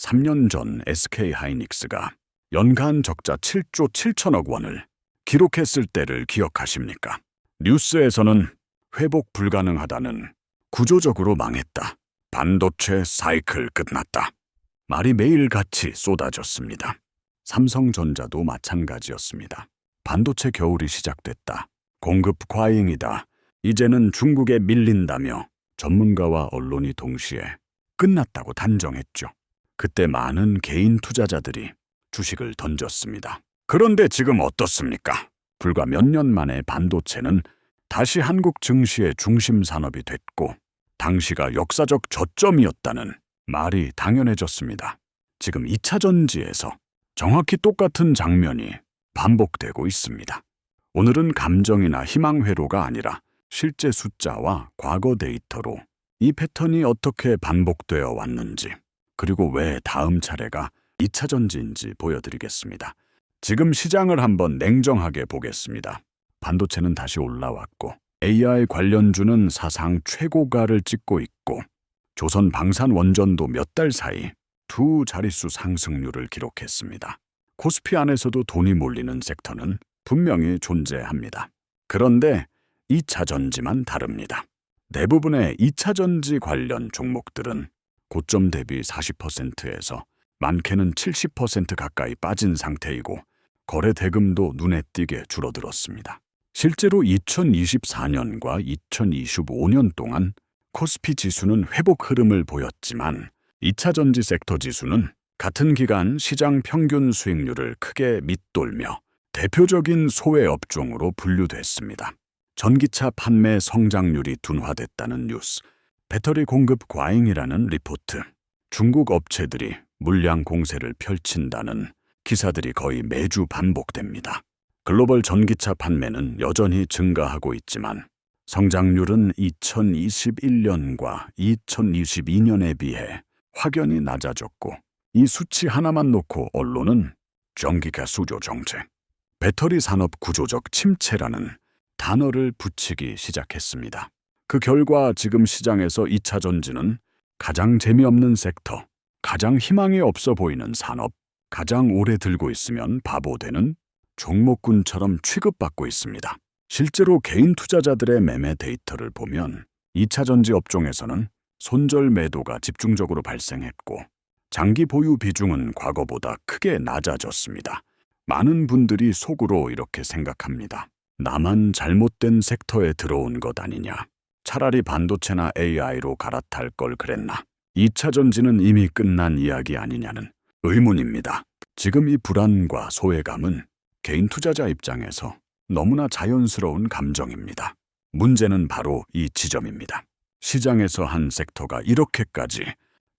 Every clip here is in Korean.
3년 전 SK하이닉스가 연간 적자 7조 7천억 원을 기록했을 때를 기억하십니까? 뉴스에서는 회복 불가능하다는, 구조적으로 망했다, 반도체 사이클 끝났다 말이 매일같이 쏟아졌습니다. 삼성전자도 마찬가지였습니다. 반도체 겨울이 시작됐다, 공급 과잉이다, 이제는 중국에 밀린다며 전문가와 언론이 동시에 끝났다고 단정했죠. 그때 많은 개인 투자자들이 주식을 던졌습니다. 그런데 지금 어떻습니까? 불과 몇 년 만에 반도체는 다시 한국 증시의 중심 산업이 됐고, 당시가 역사적 저점이었다는 말이 당연해졌습니다. 지금 2차 전지에서 정확히 똑같은 장면이 반복되고 있습니다. 오늘은 감정이나 희망 회로가 아니라 실제 숫자와 과거 데이터로 이 패턴이 어떻게 반복되어 왔는지, 그리고 왜 다음 차례가 2차 전지인지 보여드리겠습니다. 지금 시장을 한번 냉정하게 보겠습니다. 반도체는 다시 올라왔고, AI 관련주는 사상 최고가를 찍고 있고, 조선 방산원전도 몇 달 사이 두 자릿수 상승률을 기록했습니다. 코스피 안에서도 돈이 몰리는 섹터는 분명히 존재합니다. 그런데 2차 전지만 다릅니다. 대부분의 2차 전지 관련 종목들은 고점 대비 40%에서 많게는 70% 가까이 빠진 상태이고, 거래 대금도 눈에 띄게 줄어들었습니다. 실제로 2024년과 2025년 동안 코스피 지수는 회복 흐름을 보였지만 2차 전지 섹터 지수는 같은 기간 시장 평균 수익률을 크게 밑돌며 대표적인 소외 업종으로 분류됐습니다. 전기차 판매 성장률이 둔화됐다는 뉴스, 배터리 공급 과잉이라는 리포트, 중국 업체들이 물량 공세를 펼친다는 기사들이 거의 매주 반복됩니다. 글로벌 전기차 판매는 여전히 증가하고 있지만 성장률은 2021년과 2022년에 비해 확연히 낮아졌고, 이 수치 하나만 놓고 언론은 전기차 수조 정책, 배터리 산업 구조적 침체라는 단어를 붙이기 시작했습니다. 그 결과 지금 시장에서 2차 전지는 가장 재미없는 섹터, 가장 희망이 없어 보이는 산업, 가장 오래 들고 있으면 바보 되는 종목군처럼 취급받고 있습니다. 실제로 개인 투자자들의 매매 데이터를 보면 2차 전지 업종에서는 손절 매도가 집중적으로 발생했고, 장기 보유 비중은 과거보다 크게 낮아졌습니다. 많은 분들이 속으로 이렇게 생각합니다. 나만 잘못된 섹터에 들어온 것 아니냐. 차라리 반도체나 AI로 갈아탈 걸 그랬나. 2차 전지는 이미 끝난 이야기 아니냐는 의문입니다. 지금 이 불안과 소외감은 개인 투자자 입장에서 너무나 자연스러운 감정입니다. 문제는 바로 이 지점입니다. 시장에서 한 섹터가 이렇게까지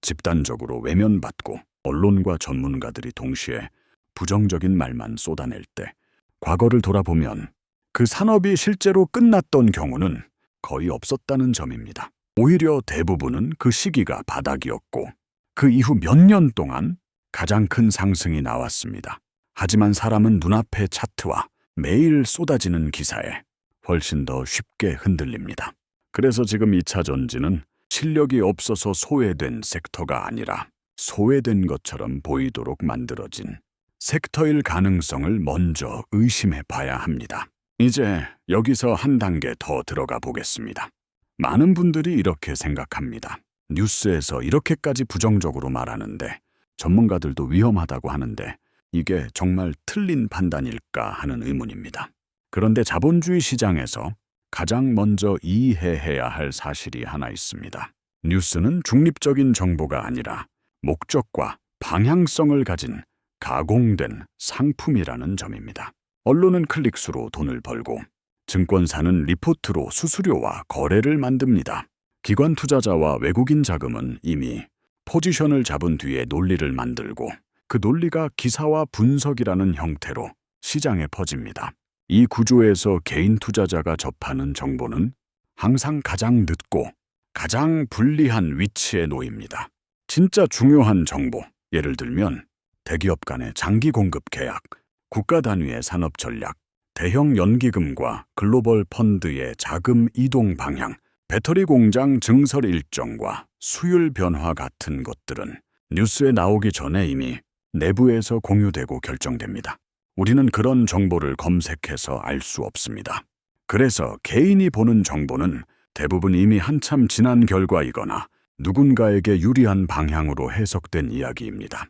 집단적으로 외면받고 언론과 전문가들이 동시에 부정적인 말만 쏟아낼 때, 과거를 돌아보면 그 산업이 실제로 끝났던 경우는 거의 없었다는 점입니다. 오히려 대부분은 그 시기가 바닥이었고, 그 이후 몇 년 동안 가장 큰 상승이 나왔습니다. 하지만 사람은 눈앞의 차트와 매일 쏟아지는 기사에 훨씬 더 쉽게 흔들립니다. 그래서 지금 2차 전지는 실력이 없어서 소외된 섹터가 아니라 소외된 것처럼 보이도록 만들어진 섹터일 가능성을 먼저 의심해 봐야 합니다. 이제 여기서 한 단계 더 들어가 보겠습니다. 많은 분들이 이렇게 생각합니다. 뉴스에서 이렇게까지 부정적으로 말하는데, 전문가들도 위험하다고 하는데 이게 정말 틀린 판단일까 하는 의문입니다. 그런데 자본주의 시장에서 가장 먼저 이해해야 할 사실이 하나 있습니다. 뉴스는 중립적인 정보가 아니라 목적과 방향성을 가진 가공된 상품이라는 점입니다. 언론은 클릭수로 돈을 벌고, 증권사는 리포트로 수수료와 거래를 만듭니다. 기관 투자자와 외국인 자금은 이미 포지션을 잡은 뒤에 논리를 만들고, 그 논리가 기사와 분석이라는 형태로 시장에 퍼집니다. 이 구조에서 개인 투자자가 접하는 정보는 항상 가장 늦고 가장 불리한 위치에 놓입니다. 진짜 중요한 정보, 예를 들면 대기업 간의 장기 공급 계약, 국가 단위의 산업 전략, 대형 연기금과 글로벌 펀드의 자금 이동 방향, 배터리 공장 증설 일정과 수율 변화 같은 것들은 뉴스에 나오기 전에 이미 내부에서 공유되고 결정됩니다. 우리는 그런 정보를 검색해서 알 수 없습니다. 그래서 개인이 보는 정보는 대부분 이미 한참 지난 결과이거나 누군가에게 유리한 방향으로 해석된 이야기입니다.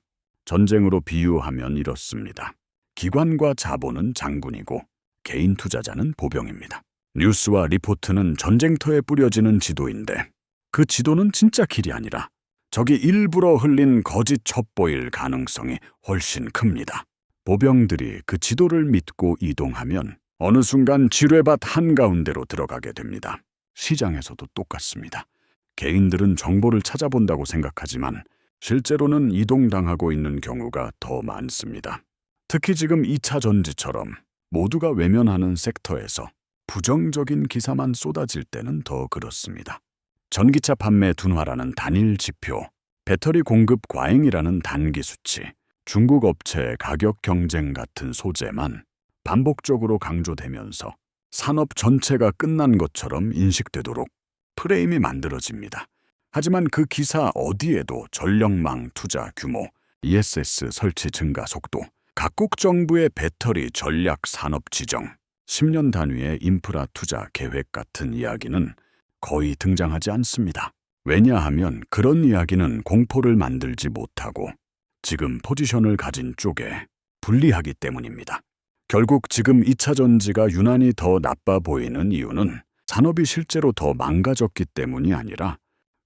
전쟁으로 비유하면 이렇습니다. 기관과 자본은 장군이고 개인 투자자는 보병입니다. 뉴스와 리포트는 전쟁터에 뿌려지는 지도인데 그 지도는 진짜 길이 아니라 적이 일부러 흘린 거짓 첩보일 가능성이 훨씬 큽니다. 보병들이 그 지도를 믿고 이동하면 어느 순간 지뢰밭 한가운데로 들어가게 됩니다. 시장에서도 똑같습니다. 개인들은 정보를 찾아본다고 생각하지만 실제로는 이동당하고 있는 경우가 더 많습니다. 특히 지금 2차 전지처럼 모두가 외면하는 섹터에서 부정적인 기사만 쏟아질 때는 더 그렇습니다. 전기차 판매 둔화라는 단일 지표, 배터리 공급 과잉이라는 단기 수치, 중국 업체의 가격 경쟁 같은 소재만 반복적으로 강조되면서 산업 전체가 끝난 것처럼 인식되도록 프레임이 만들어집니다. 하지만 그 기사 어디에도 전력망 투자 규모, ESS 설치 증가 속도, 각국 정부의 배터리 전략 산업 지정, 10년 단위의 인프라 투자 계획 같은 이야기는 거의 등장하지 않습니다. 왜냐하면 그런 이야기는 공포를 만들지 못하고 지금 포지션을 가진 쪽에 불리하기 때문입니다. 결국 지금 2차 전지가 유난히 더 나빠 보이는 이유는 산업이 실제로 더 망가졌기 때문이 아니라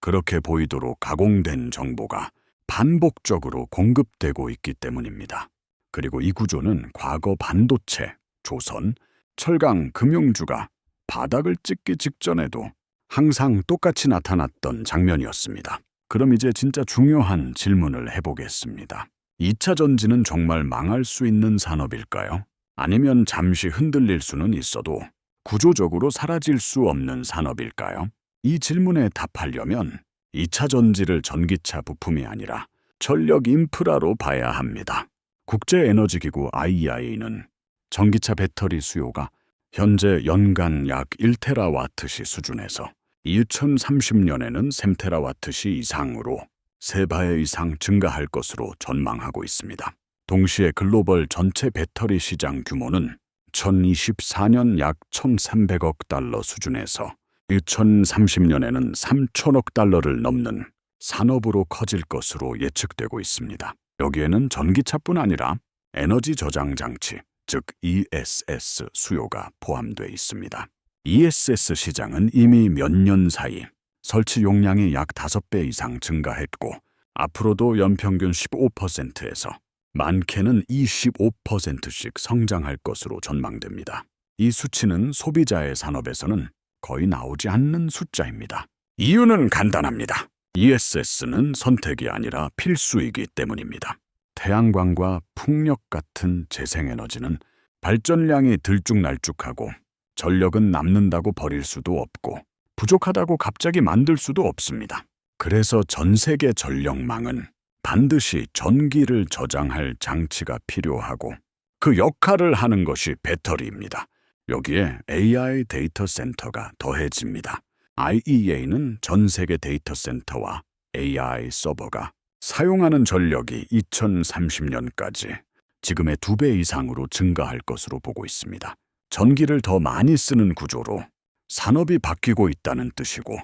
그렇게 보이도록 가공된 정보가 반복적으로 공급되고 있기 때문입니다. 그리고 이 구조는 과거 반도체, 조선, 철강, 금융주가 바닥을 찍기 직전에도 항상 똑같이 나타났던 장면이었습니다. 그럼 이제 진짜 중요한 질문을 해보겠습니다. 2차 전지는 정말 망할 수 있는 산업일까요? 아니면 잠시 흔들릴 수는 있어도 구조적으로 사라질 수 없는 산업일까요? 이 질문에 답하려면 2차 전지를 전기차 부품이 아니라 전력 인프라로 봐야 합니다. 국제에너지기구 IEA는 전기차 배터리 수요가 현재 연간 약 1테라와트시 수준에서 2030년에는 3테라와트시 이상으로 3배 이상 증가할 것으로 전망하고 있습니다. 동시에 글로벌 전체 배터리 시장 규모는 2024년 약 1,300억 달러 수준에서 2030년에는 3천억 달러를 넘는 산업으로 커질 것으로 예측되고 있습니다. 여기에는 전기차뿐 아니라 에너지 저장 장치, 즉 ESS 수요가 포함되어 있습니다. ESS 시장은 이미 몇 년 사이 설치 용량이 약 5배 이상 증가했고 앞으로도 연평균 15%에서 많게는 25%씩 성장할 것으로 전망됩니다. 이 수치는 소비자의 산업에서는 거의 나오지 않는 숫자입니다. 이유는 간단합니다. ESS는 선택이 아니라 필수이기 때문입니다. 태양광과 풍력 같은 재생에너지는 발전량이 들쭉날쭉하고 전력은 남는다고 버릴 수도 없고 부족하다고 갑자기 만들 수도 없습니다. 그래서 전 세계 전력망은 반드시 전기를 저장할 장치가 필요하고 그 역할을 하는 것이 배터리입니다. 여기에 AI 데이터 센터가 더해집니다. IEA는 전 세계 데이터 센터와 AI 서버가 사용하는 전력이 2030년까지 지금의 2배 이상으로 증가할 것으로 보고 있습니다. 전기를 더 많이 쓰는 구조로 산업이 바뀌고 있다는 뜻이고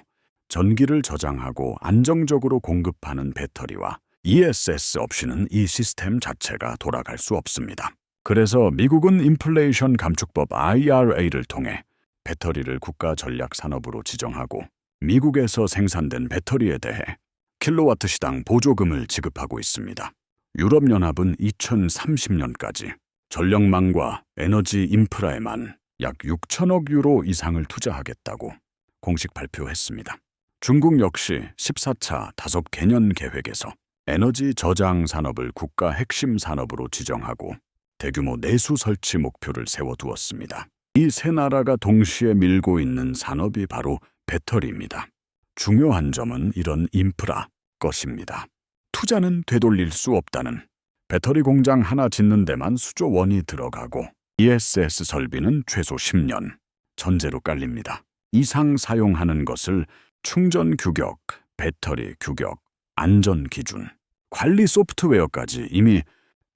전기를 저장하고 안정적으로 공급하는 배터리와 ESS 없이는 이 시스템 자체가 돌아갈 수 없습니다. 그래서 미국은 인플레이션 감축법 IRA를 통해 배터리를 국가 전략 산업으로 지정하고 미국에서 생산된 배터리에 대해 킬로와트 시당 보조금을 지급하고 있습니다. 유럽연합은 2030년까지 전력망과 에너지 인프라에만 약 6천억 유로 이상을 투자하겠다고 공식 발표했습니다. 중국 역시 14차 다섯 개년 계획에서 에너지 저장 산업을 국가 핵심 산업으로 지정하고 대규모 내수 설치 목표를 세워두었습니다. 이 세 나라가 동시에 밀고 있는 산업이 바로 배터리입니다. 중요한 점은 이런 인프라 것입니다. 투자는 되돌릴 수 없다는 배터리 공장 하나 짓는 데만 수조 원이 들어가고 ESS 설비는 최소 10년 전제로 깔립니다. 이상 사용하는 것을 충전 규격, 배터리 규격, 안전 기준, 관리 소프트웨어까지 이미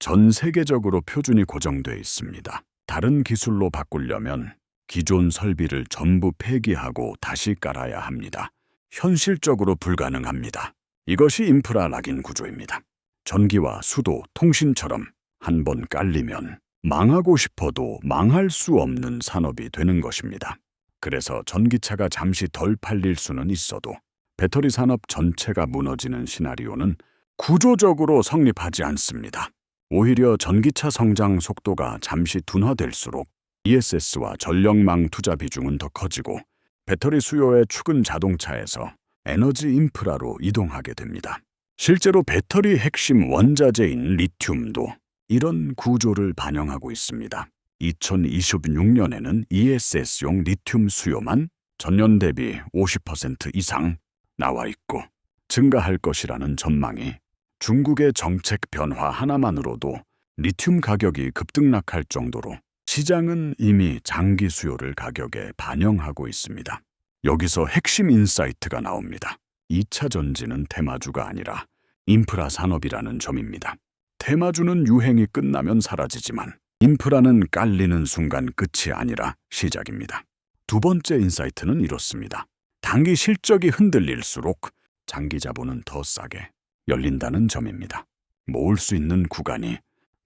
전 세계적으로 표준이 고정돼 있습니다. 다른 기술로 바꾸려면 기존 설비를 전부 폐기하고 다시 깔아야 합니다. 현실적으로 불가능합니다. 이것이 인프라 락인 구조입니다. 전기와 수도, 통신처럼 한번 깔리면 망하고 싶어도 망할 수 없는 산업이 되는 것입니다. 그래서 전기차가 잠시 덜 팔릴 수는 있어도 배터리 산업 전체가 무너지는 시나리오는 구조적으로 성립하지 않습니다. 오히려 전기차 성장 속도가 잠시 둔화될수록 ESS와 전력망 투자 비중은 더 커지고 배터리 수요의 축은 자동차에서 에너지 인프라로 이동하게 됩니다. 실제로 배터리 핵심 원자재인 리튬도 이런 구조를 반영하고 있습니다. 2026년에는 ESS용 리튬 수요만 전년 대비 50% 이상 나와 있고 증가할 것이라는 전망이 중국의 정책 변화 하나만으로도 리튬 가격이 급등락할 정도로 시장은 이미 장기 수요를 가격에 반영하고 있습니다. 여기서 핵심 인사이트가 나옵니다. 2차 전지는 테마주가 아니라 인프라 산업이라는 점입니다. 테마주는 유행이 끝나면 사라지지만 인프라는 깔리는 순간 끝이 아니라 시작입니다. 두 번째 인사이트는 이렇습니다. 단기 실적이 흔들릴수록 장기 자본은 더 싸게 열린다는 점입니다. 모을 수 있는 구간이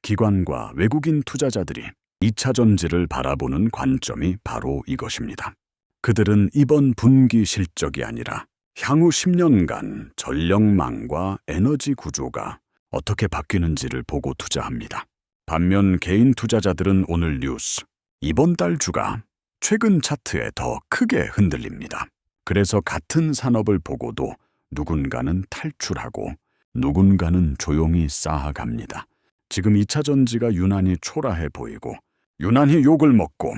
기관과 외국인 투자자들이 2차 전지를 바라보는 관점이 바로 이것입니다. 그들은 이번 분기 실적이 아니라 향후 10년간 전력망과 에너지 구조가 어떻게 바뀌는지를 보고 투자합니다. 반면 개인 투자자들은 오늘 뉴스, 이번 달 주가 최근 차트에 더 크게 흔들립니다. 그래서 같은 산업을 보고도 누군가는 탈출하고 누군가는 조용히 쌓아갑니다. 지금 2차 전지가 유난히 초라해 보이고 유난히 욕을 먹고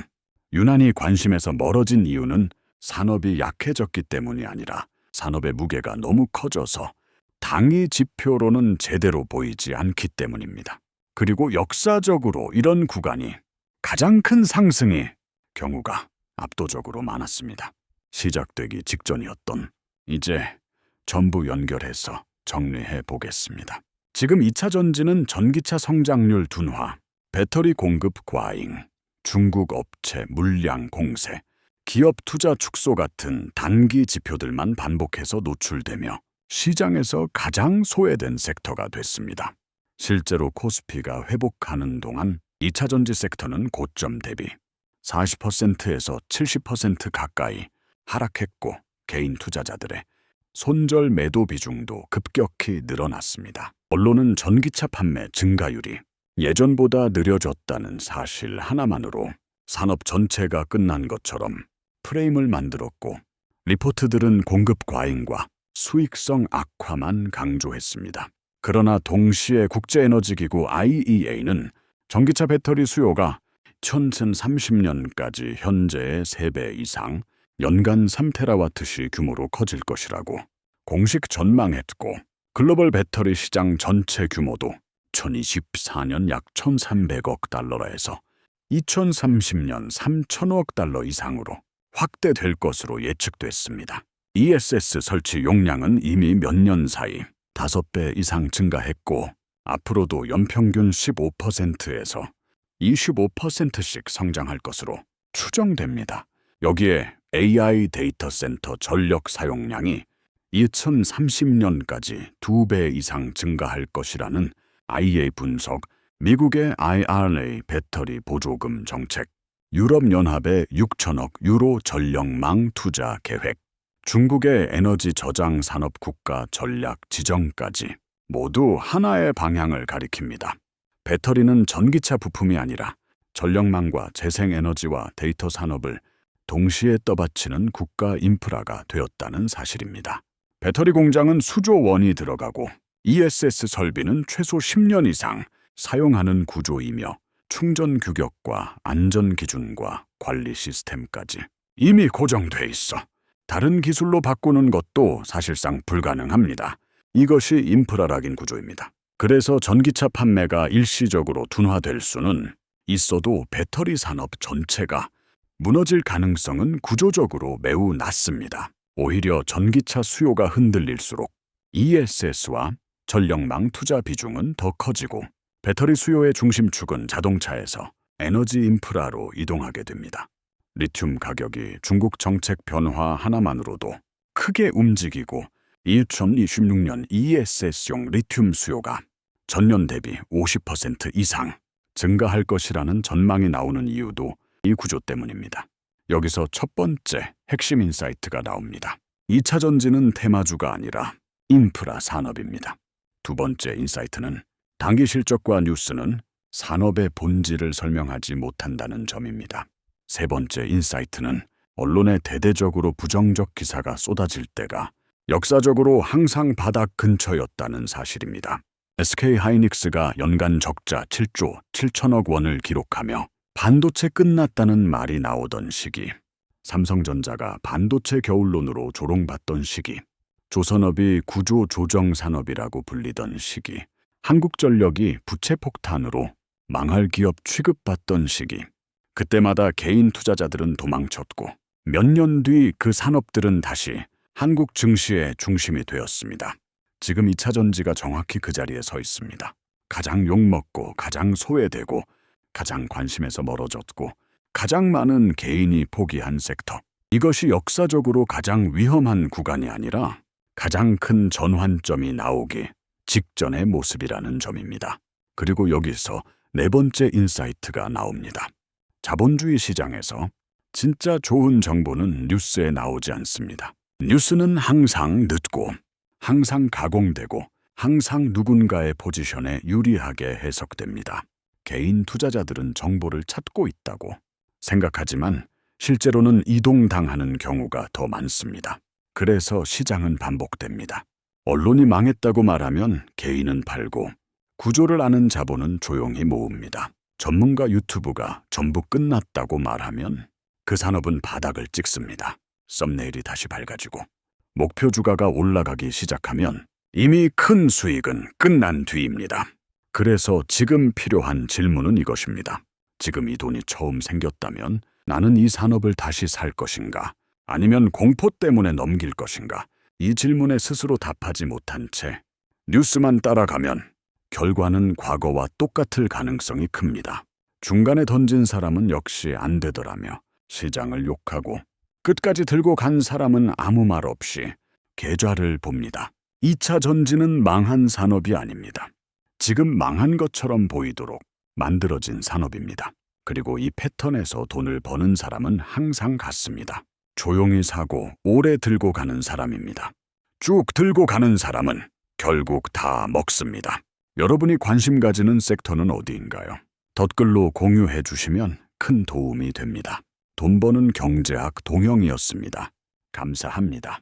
유난히 관심에서 멀어진 이유는 산업이 약해졌기 때문이 아니라 산업의 무게가 너무 커져서 당위 지표로는 제대로 보이지 않기 때문입니다. 그리고 역사적으로 이런 구간이 가장 큰 상승의 경우가 압도적으로 많았습니다. 시작되기 직전이었던 이제 전부 연결해서 정리해 보겠습니다. 지금 2차 전지는 전기차 성장률 둔화, 배터리 공급 과잉, 중국 업체 물량 공세, 기업 투자 축소 같은 단기 지표들만 반복해서 노출되며 시장에서 가장 소외된 섹터가 됐습니다. 실제로 코스피가 회복하는 동안 2차 전지 섹터는 고점 대비 40%에서 70% 가까이 하락했고 개인 투자자들의 손절 매도 비중도 급격히 늘어났습니다. 언론은 전기차 판매 증가율이 예전보다 느려졌다는 사실 하나만으로 산업 전체가 끝난 것처럼 프레임을 만들었고 리포트들은 공급 과잉과 수익성 악화만 강조했습니다. 그러나 동시에 국제에너지기구 IEA는 전기차 배터리 수요가 2030년까지 현재의 3배 이상 연간 3테라와트시 규모로 커질 것이라고 공식 전망했고 글로벌 배터리 시장 전체 규모도 2024년 약 1,300억 달러라 해서 2030년 3,000억 달러 이상으로 확대될 것으로 예측됐습니다. ESS 설치 용량은 이미 몇 년 사이 5배 이상 증가했고 앞으로도 연평균 15%에서 25%씩 성장할 것으로 추정됩니다. 여기에 AI 데이터 센터 전력 사용량이 2030년까지 2배 이상 증가할 것이라는 IEA 분석, 미국의 IRA 배터리 보조금 정책, 유럽연합의 6천억 유로 전력망 투자 계획, 중국의 에너지 저장 산업 국가 전략 지정까지 모두 하나의 방향을 가리킵니다. 배터리는 전기차 부품이 아니라 전력망과 재생에너지와 데이터 산업을 동시에 떠받치는 국가 인프라가 되었다는 사실입니다. 배터리 공장은 수조 원이 들어가고 ESS 설비는 최소 10년 이상 사용하는 구조이며 충전 규격과 안전 기준과 관리 시스템까지 이미 고정돼 있어 다른 기술로 바꾸는 것도 사실상 불가능합니다. 이것이 인프라락인 구조입니다. 그래서 전기차 판매가 일시적으로 둔화될 수는 있어도 배터리 산업 전체가 무너질 가능성은 구조적으로 매우 낮습니다. 오히려 전기차 수요가 흔들릴수록 ESS와 전력망 투자 비중은 더 커지고 배터리 수요의 중심축은 자동차에서 에너지 인프라로 이동하게 됩니다. 리튬 가격이 중국 정책 변화 하나만으로도 크게 움직이고 2026년 ESS용 리튬 수요가 전년 대비 50% 이상 증가할 것이라는 전망이 나오는 이유도 이 구조 때문입니다. 여기서 첫 번째 핵심 인사이트가 나옵니다. 2차 전지는 테마주가 아니라 인프라 산업입니다. 두 번째 인사이트는 단기 실적과 뉴스는 산업의 본질을 설명하지 못한다는 점입니다. 세 번째 인사이트는 언론에 대대적으로 부정적 기사가 쏟아질 때가 역사적으로 항상 바닥 근처였다는 사실입니다. SK하이닉스가 연간 적자 7조 7천억 원을 기록하며 반도체 끝났다는 말이 나오던 시기, 삼성전자가 반도체 겨울론으로 조롱받던 시기, 조선업이 구조 조정 산업이라고 불리던 시기, 한국전력이 부채 폭탄으로 망할 기업 취급받던 시기, 그때마다 개인 투자자들은 도망쳤고 몇 년 뒤 그 산업들은 다시 한국 증시의 중심이 되었습니다. 지금 2차 전지가 정확히 그 자리에 서 있습니다. 가장 욕먹고 가장 소외되고 가장 관심에서 멀어졌고 가장 많은 개인이 포기한 섹터. 이것이 역사적으로 가장 위험한 구간이 아니라 가장 큰 전환점이 나오기 직전의 모습이라는 점입니다. 그리고 여기서 네 번째 인사이트가 나옵니다. 자본주의 시장에서 진짜 좋은 정보는 뉴스에 나오지 않습니다. 뉴스는 항상 늦고 항상 가공되고 항상 누군가의 포지션에 유리하게 해석됩니다. 개인 투자자들은 정보를 찾고 있다고 생각하지만 실제로는 이동당하는 경우가 더 많습니다. 그래서 시장은 반복됩니다. 언론이 망했다고 말하면 개인은 팔고 구조를 아는 자본은 조용히 모읍니다. 전문가 유튜브가 전부 끝났다고 말하면 그 산업은 바닥을 찍습니다. 썸네일이 다시 밝아지고 목표 주가가 올라가기 시작하면 이미 큰 수익은 끝난 뒤입니다. 그래서 지금 필요한 질문은 이것입니다. 지금 이 돈이 처음 생겼다면 나는 이 산업을 다시 살 것인가? 아니면 공포 때문에 넘길 것인가? 이 질문에 스스로 답하지 못한 채 뉴스만 따라가면 결과는 과거와 똑같을 가능성이 큽니다. 중간에 던진 사람은 역시 안 되더라며 시장을 욕하고 끝까지 들고 간 사람은 아무 말 없이 계좌를 봅니다. 2차 전지는 망한 산업이 아닙니다. 지금 망한 것처럼 보이도록 만들어진 산업입니다. 그리고 이 패턴에서 돈을 버는 사람은 항상 같습니다. 조용히 사고 오래 들고 가는 사람입니다. 쭉 들고 가는 사람은 결국 다 먹습니다. 여러분이 관심 가지는 섹터는 어디인가요? 댓글로 공유해 주시면 큰 도움이 됩니다. 돈 버는 경제학 동영이었습니다. 감사합니다.